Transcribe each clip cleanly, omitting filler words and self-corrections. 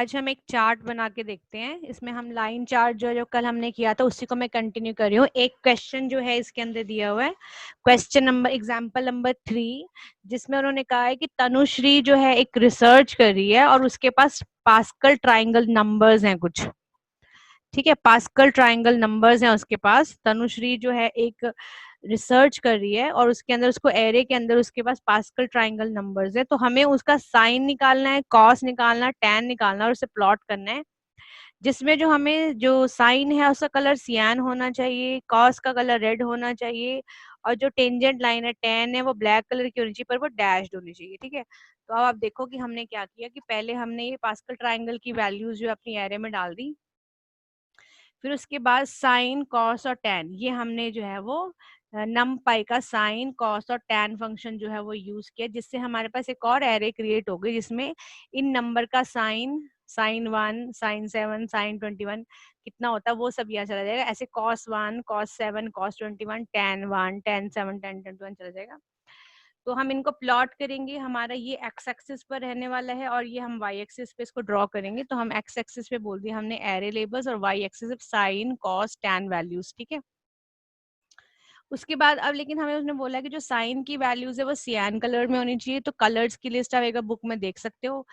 आज हम एक चार्ट बना के देखते हैं। इसमें हम लाइन चार्ट जो कल हमने किया था उसी को मैं कंटिन्यू कर रही हूँ। एक क्वेश्चन जो है इसके अंदर दिया हुआ है, क्वेश्चन नंबर एग्जाम्पल नंबर 3, जिसमें उन्होंने कहा है कि तनुश्री जो है एक रिसर्च कर रही है और उसके पास पास्कल ट्राइंगल नंबर्स हैं कुछ। ठीक है, पास्कल ट्राइंगल नंबर्स हैं उसके पास। तनुश्री जो है एक रिसर्च कर रही है और उसके अंदर उसको एरे के अंदर उसके पास पास्कल ट्राइंगल नंबर्स है। तो हमें उसका साइन निकालना है, कॉस निकालना है, टैन निकालना है और उसे प्लॉट करना है, जिसमें जो हमें जो साइन है उसका कलर सियान होना चाहिए, कॉस का कलर रेड होना चाहिए और जो टेंजेंट लाइन है टैन है वो ब्लैक कलर की होनी चाहिए, पर वो डैश्ड होनी चाहिए। ठीक है, तो अब आप देखो कि हमने क्या किया कि पहले हमने ये पास्कल ट्राइंगल की वैल्यूज जो अपनी एरे में डाल दी, फिर उसके बाद साइन कॉस और टैन ये हमने जो है वो नम पाई का साइन कॉस और टैन फंक्शन जो है वो यूज किया, जिससे हमारे पास एक और एरे क्रिएट हो गई जिसमें इन नंबर का साइन, साइन 1, साइन 7, साइन 21 कितना होता है वो सब यहाँ चला जाएगा। ऐसे cos 1, cos 7, cos 21, tan 1, tan 7, tan 21 चला जाएगा। तो हम इनको प्लॉट करेंगे, हमारा ये एक्स एक्सिस पर रहने वाला है और ये हम वाई एक्सिस पे इसको ड्रॉ करेंगे। तो हम एक्स एक्सिस पे बोल दिया हमने एरे लेबल्स और वाई एक्सिस पे साइन कॉस टैन वैल्यूज। ठीक है, उसके बाद अब लेकिन हमें उसने बोला कि जो साइन की वैल्यूज है वो सियान कलर में होनी चाहिए। तो कलर्स की लिस्ट आप एक बुक में देख सकते हो।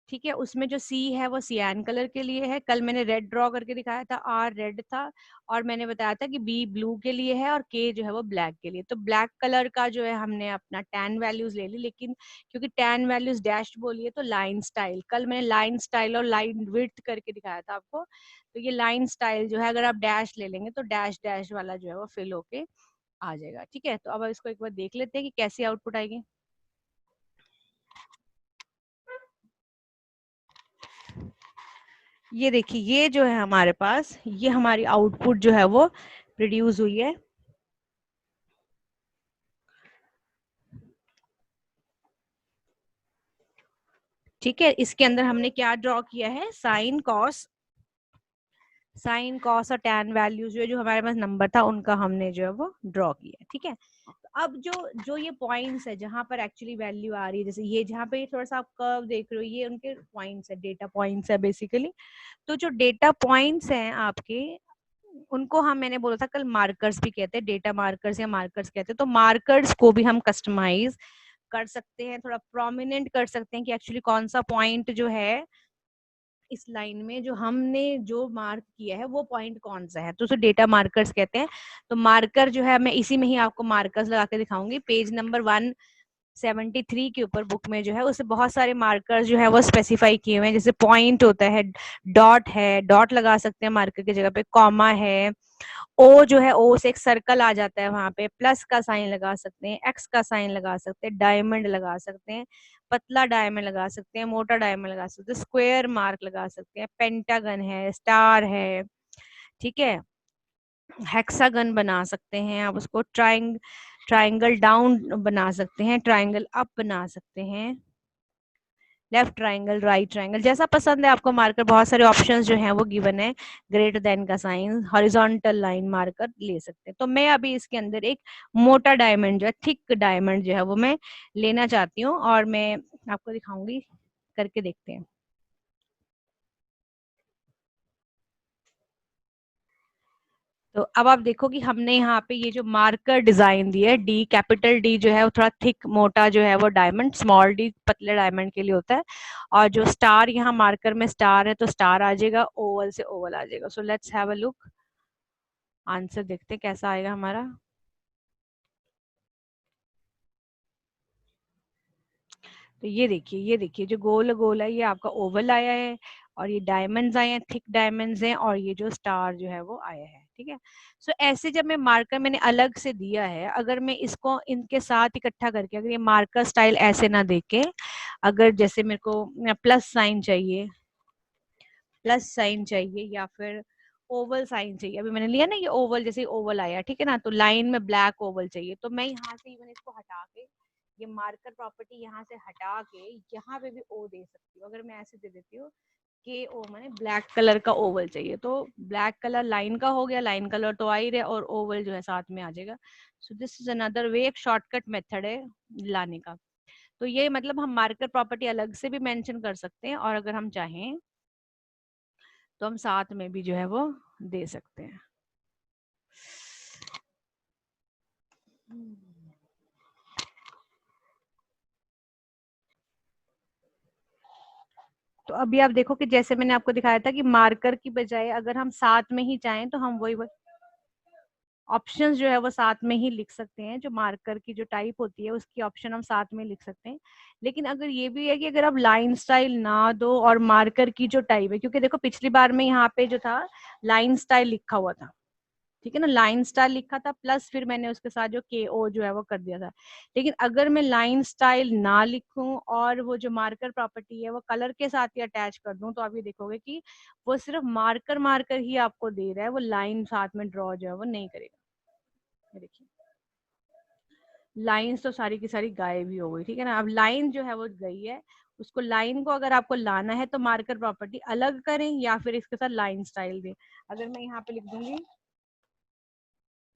ठीक है, उसमें जो सी है वो सियान कलर के लिए है। कल मैंने रेड ड्रॉ करके दिखाया था, आर रेड था और मैंने बताया था कि बी ब्लू के लिए है और के जो है वो ब्लैक के लिए। तो ब्लैक कलर का जो है हमने अपना टैन वैल्यूज ले ली, लेकिन क्योंकि टैन वैल्यूज डैश बोली है तो लाइन स्टाइल, कल मैंने लाइन स्टाइल और लाइन विड्थ करके दिखाया था आपको। तो ये लाइन स्टाइल जो है अगर आप डैश ले लेंगे तो डैश डैश वाला जो है वो फिल होके आ जाएगा। ठीक है, तो अब इसको एक बार देख लेते हैं कि कैसी आउटपुट आएगी। ये देखिए, ये जो है हमारे पास ये हमारी आउटपुट जो है वो प्रोड्यूस हुई है। ठीक है, इसके अंदर हमने क्या ड्रॉ किया है, साइन कॉस और टैन वैल्यूज जो हमारे पास नंबर था उनका हमने जो है वो ड्रॉ किया। ठीक है, तो अब जो जो ये पॉइंट्स है जहां पर एक्चुअली वैल्यू आ रही है, जैसे ये जहां पे थोड़ा सा आप कर्व देख रहे हो, ये उनके पॉइंट्स है, डेटा पॉइंट्स है बेसिकली। तो जो डेटा पॉइंट्स हैं आपके, उनको हम, मैंने बोला था कल, मार्कर्स भी कहते हैं, डेटा मार्कर्स या मार्कर्स कहते हैं। तो मार्कर्स को भी हम कस्टमाइज कर सकते हैं, थोड़ा प्रोमिनेंट कर सकते हैं कि एक्चुअली कौन सा पॉइंट जो है इस लाइन में जो हमने जो मार्क किया है वो पॉइंट कौन सा है, तो उसे डेटा मार्कर्स कहते हैं। तो मार्कर जो है मैं इसी में ही आपको मार्कर्स लगा के दिखाऊंगी। पेज नंबर 173 के ऊपर बुक में जो है उससे बहुत सारे मार्कर्स जो है वो स्पेसिफाई किए हुए हैं। जैसे पॉइंट होता है, डॉट है, डॉट लगा सकते हैं मार्कर की जगह पे, कॉमा है, ओ जो है ओ से एक सर्कल आ जाता है, वहां पे प्लस का साइन लगा सकते हैं, एक्स का साइन लगा सकते हैं, डायमंड लगा सकते हैं, पतला डायमंड लगा सकते हैं, मोटा डायमंड लगा सकते हैं, स्क्वायर मार्क लगा सकते हैं, पेंटागन है, स्टार है। ठीक है, हेक्सागन बना सकते हैं आप उसको, ट्राइंगल डाउन बना सकते हैं, ट्राइंगल अप बना सकते हैं, लेफ्ट ट्राइंगल, राइट ट्राइंगल, जैसा पसंद है आपको मार्कर। बहुत सारे ऑप्शंस जो हैं वो गिवन है। ग्रेटर देन का साइन, हॉरिजॉन्टल लाइन मार्कर ले सकते हैं। तो मैं अभी इसके अंदर एक मोटा डायमंड जो है, थिक डायमंड जो है वो मैं लेना चाहती हूँ और मैं आपको दिखाऊंगी, करके देखते हैं। तो अब आप देखो कि हमने यहाँ पे ये जो मार्कर डिजाइन दी है, डी कैपिटल डी जो है वो थोड़ा थिक मोटा जो है वो डायमंड, स्मॉल डी पतले डायमंड के लिए होता है। और जो स्टार यहाँ मार्कर में स्टार है तो स्टार आ जाएगा, ओवल से ओवल आ जाएगा। So let's have a look, answer देखते हैं कैसा आएगा हमारा। तो ये देखिए, ये देखिए जो गोल गोल है ये आपका ओवल आया है और ये डायमंड्स आए हैं, थिक डायमंड्स हैं, और ये जो स्टार जो है वो आया है। ठीक है, सो ऐसे जब मैं मार्कर मैंने अलग से दिया है, अगर मैं इसको इनके साथ इकट्ठा करके, अगर ये मार्कर स्टाइल ऐसे ना देके, अगर जैसे मेरे को प्लस साइन चाहिए, प्लस साइन चाहिए या फिर ओवल साइन चाहिए, अभी मैंने लिया ना ये ओवल, जैसे ओवल आया, ठीक है ना, तो लाइन में ब्लैक ओवल चाहिए, तो मैं यहाँ से इवन इसको हटा के, ये मार्कर प्रॉपर्टी यहाँ से हटा के यहाँ पे भी ओ दे सकती हूँ। अगर मैं ऐसे दे देती हूँ के ओ, मैंने ब्लैक कलर का ओवल चाहिए, तो ब्लैक कलर लाइन का हो गया, लाइन कलर तो आ ही रहा, और ओवल जो है साथ में आ जाएगा। So this is another way, एक शॉर्टकट मेथड है लाने का। तो ये मतलब हम मार्कर प्रॉपर्टी अलग से भी मेंशन कर सकते हैं, और अगर हम चाहें तो हम साथ में भी जो है वो दे सकते हैं। तो अभी आप देखो कि जैसे मैंने आपको दिखाया था कि मार्कर की बजाय अगर हम साथ में ही चाहें तो हम वही ऑप्शंस जो है वो साथ में ही लिख सकते हैं। जो मार्कर की जो टाइप होती है उसकी ऑप्शन हम साथ में लिख सकते हैं। लेकिन अगर ये भी है कि अगर आप लाइन स्टाइल ना दो और मार्कर की जो टाइप है, क्योंकि देखो पिछली बार में यहाँ पे जो था लाइन स्टाइल लिखा हुआ था, ठीक है ना, लाइन स्टाइल लिखा था प्लस फिर मैंने उसके साथ जो के ओ जो है वो कर दिया था। लेकिन अगर मैं लाइन स्टाइल ना लिखूं और वो जो मार्कर प्रॉपर्टी है वो कलर के साथ ही अटैच कर दूं, तो आप ये देखोगे कि वो सिर्फ मार्कर मार्कर ही आपको दे रहा है, वो लाइन साथ में ड्रॉ जो है वो नहीं करेगा। ये देखिए लाइंस तो सारी की सारी गायब ही हो गई, ठीक है ना। अब लाइन जो है वो गई है, उसको लाइन को अगर आपको लाना है तो मार्कर प्रॉपर्टी अलग करें या फिर इसके साथ लाइन स्टाइल दें। अगर मैं यहाँ पे लिख दूंगी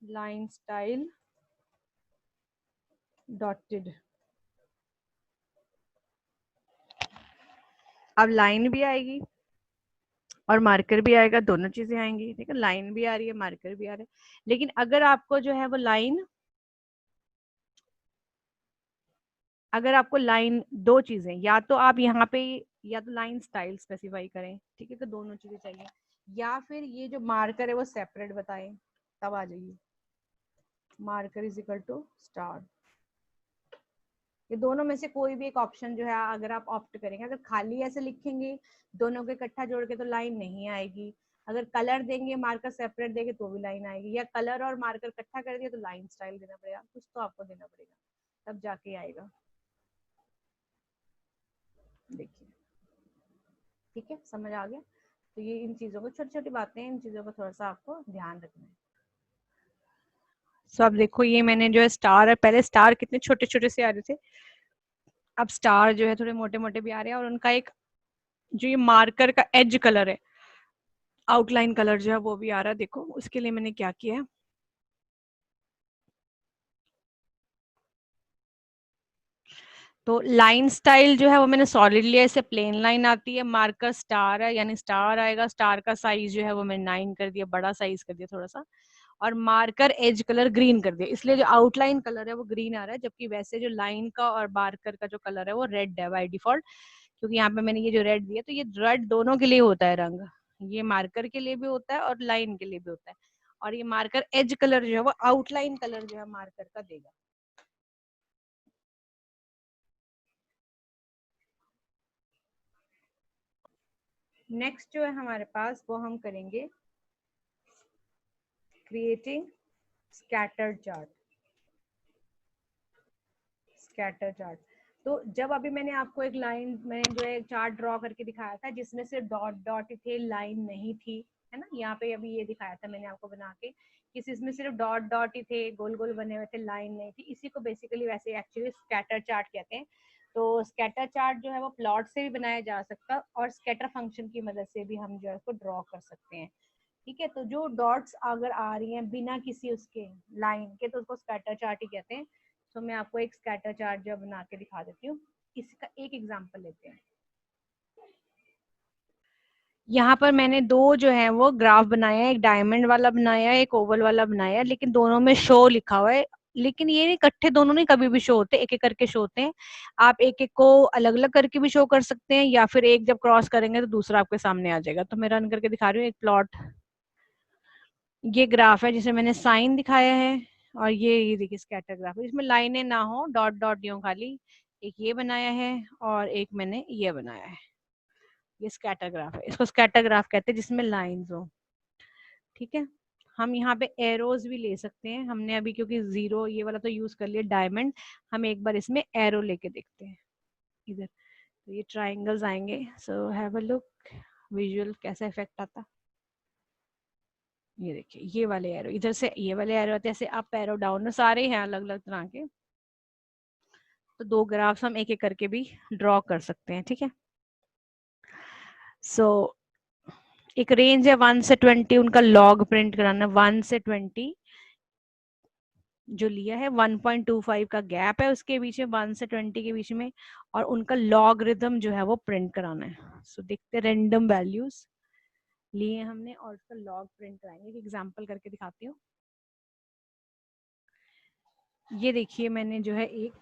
लाइन स्टाइल डॉटेड, अब लाइन भी आएगी और मार्कर भी आएगा, दोनों चीजें आएंगी, ठीक है, लाइन भी आ रही है मार्कर भी आ रहा है। लेकिन अगर आपको जो है वो लाइन, अगर आपको लाइन दो चीजें, या तो आप यहाँ पे या तो लाइन स्टाइल स्पेसिफाई करें, ठीक है, तो दोनों चीजें चाहिए, या फिर ये जो मार्कर है वो सेपरेट बताएं, तब आ जाइए marker is equal to star. ये दोनों में से कोई भी एक ऑप्शन जो है अगर आप ऑप्ट करेंगे, अगर खाली ऐसे लिखेंगे दोनों को इकट्ठा जोड़ के तो लाइन नहीं आएगी, अगर कलर देंगे मार्कर सेपरेट देंगे तो भी लाइन आएगी, या कलर और मार्कर इकट्ठा कर दिया तो लाइन स्टाइल देना पड़ेगा, कुछ तो आपको देना पड़ेगा तब जाके आएगा। देखिए ठीक है, समझ आ गया। तो ये इन चीजों को, छोटी छोटी बातें हैं, इन चीजों को थोड़ा सा आपको ध्यान रखना है। अब देखो ये मैंने जो है स्टार है, पहले स्टार कितने छोटे छोटे से आ रहे थे, अब स्टार जो है थोड़े मोटे मोटे भी आ रहे हैं, और उनका एक जो ये मार्कर का एज कलर है, आउटलाइन कलर जो है वो भी आ रहा है। देखो उसके लिए मैंने क्या किया है, तो लाइन स्टाइल जो है वो मैंने सॉलिड लिया, ऐसे प्लेन लाइन आती है, मार्कर स्टार है यानी स्टार आएगा, स्टार का साइज जो है वो मैंने 9 कर दिया, बड़ा साइज कर दिया थोड़ा सा, और मार्कर एज कलर ग्रीन कर दिया, इसलिए जो आउटलाइन कलर है वो ग्रीन आ रहा है, जबकि वैसे जो लाइन का और मार्कर का जो कलर है वो रेड है बाय डिफॉल्ट। क्योंकि यहाँ पे मैंने ये जो रेड दिया, तो ये रेड दोनों के लिए होता है रंग, ये मार्कर के लिए भी होता है और लाइन के लिए भी होता है, और ये मार्कर एज कलर जो है वो आउटलाइन कलर जो है मार्कर का देगा। नेक्स्ट जो है हमारे पास वो हम करेंगे creating scatter chart. Scatter chart, तो जब अभी मैंने आपको एक लाइन, मैंने जो है चार्ट ड्रॉ करके दिखाया था जिसमें सिर्फ डॉट डॉट थे, लाइन नहीं थी, है ना, यहाँ पे अभी ये दिखाया था मैंने आपको बना के कि इसमें सिर्फ डॉट डॉट ही थे, गोल गोल बने हुए थे, लाइन नहीं थी, इसी को बेसिकली वैसे एक्चुअली स्कैटर चार्ट कहते हैं। तो स्कैटर चार्ट जो है वो प्लॉट से भी बनाया जा सकता है और स्कैटर फंक्शन की मदद से भी हम जो है उसको ड्रॉ कर सकते हैं। ठीक है, तो जो डॉट्स अगर आ रही हैं बिना किसी उसके लाइन के तो उसको स्कैटर चार्ट ही कहते हैं। तो मैं आपको एक स्कैटर चार्ट जो बना के दिखा देती हूँ, इसका एक एग्जांपल लेते हैं। यहाँ पर मैंने दो जो है वो ग्राफ बनाया है, एक डायमंड वाला बनाया है, एक ओवल वाला बनाया है, लेकिन दोनों में शो लिखा हुआ है, लेकिन ये नहीं इकट्ठे दोनों नहीं कभी भी शो होते, एक एक करके शो होते हैं। आप एक एक को अलग अलग करके भी शो कर सकते हैं, या फिर एक जब क्रॉस करेंगे तो दूसरा आपके सामने आ जाएगा। तो मैं रन करके दिखा रही हूँ एक प्लॉट, ये ग्राफ है जिसे मैंने साइन दिखाया है, और ये देखिए स्कैटर ग्राफ है, इसमें लाइनें ना हो, डॉट डॉट यूं खाली, एक ये बनाया है और एक मैंने ये बनाया है, ये स्कैटर ग्राफ है, इसको स्कैटर ग्राफ कहते हैं जिसमें लाइंस हो। ठीक है, हम यहाँ पे एरोज भी ले सकते हैं, हमने अभी क्योंकि जीरो ये वाला तो यूज कर लिया डायमंड, हम एक बार इसमें एरो लेके देखते हैं इधर, तो ये ट्राइंगल्स आएंगे, so have a look visual कैसा इफेक्ट आता। ये देखिए ये वाले एरो, इधर से ये वाले एरो आते हैं, ऐसे अप एरो डाउन, सारे हैं अलग अलग तरह के। तो दो ग्राफ्स हम एक एक करके भी ड्रॉ कर सकते हैं, ठीक है। सो एक रेंज है 1 से 20, उनका लॉग प्रिंट कराना 1 से 20, जो लिया है 1.25 का गैप है उसके बीच में, 1 से 20 के बीच में, और उनका लॉगरिथम जो है वो प्रिंट कराना है। सो देखते रैंडम वैल्यूज लिए हमने और उसका लॉग प्रिंट कराएंगे। एक एग्जांपल करके दिखाती हूँ। ये देखिए मैंने जो है एक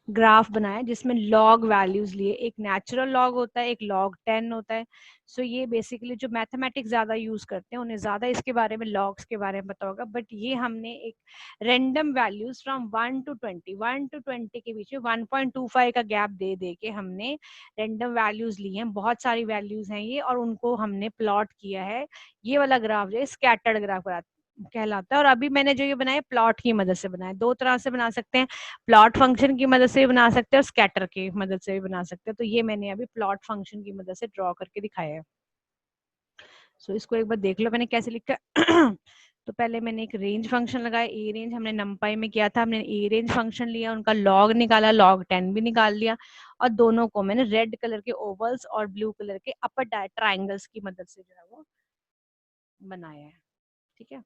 ग्राफ बनाया जिसमें लॉग वैल्यूज लिए, एक नेचुरल लॉग होता है, एक लॉग 10 होता है। सो ये बेसिकली जो मैथमेटिक्स ज्यादा यूज करते हैं उन्हें ज्यादा इसके बारे में, लॉग्स के बारे में पता होगा, बट ये हमने एक random values from 1 to 20, 1 to 20 के बीच में 1.25 का गैप दे दे के हमने रैंडम वैल्यूज ली हैं। बहुत सारी वैल्यूज हैं ये, और उनको हमने प्लॉट किया है। ये वाला ग्राफ जो है स्कैटर्ड ग्राफ कहलाता है। और अभी मैंने जो ये बनाया प्लॉट की मदद से बनाया। दो तरह से बना सकते हैं, प्लॉट फंक्शन की मदद से भी बना सकते हैं और स्कैटर की मदद से भी बना सकते हैं। तो ये मैंने अभी प्लॉट फंक्शन की मदद से ड्रॉ करके दिखाया है। सो इसको एक बार देख लो मैंने कैसे लिखा है। तो पहले मैंने एक रेंज फंक्शन लगाया, ए रेंज हमने नंपाई में किया था, हमने ए रेंज फंक्शन लिया, उनका लॉग निकाला, लॉग 10 भी निकाल लिया, और दोनों को मैंने रेड कलर के ओवल्स और ब्लू कलर के अपर ट्राइंगल्स की मदद से जो है वो बनाया है। ठीक है।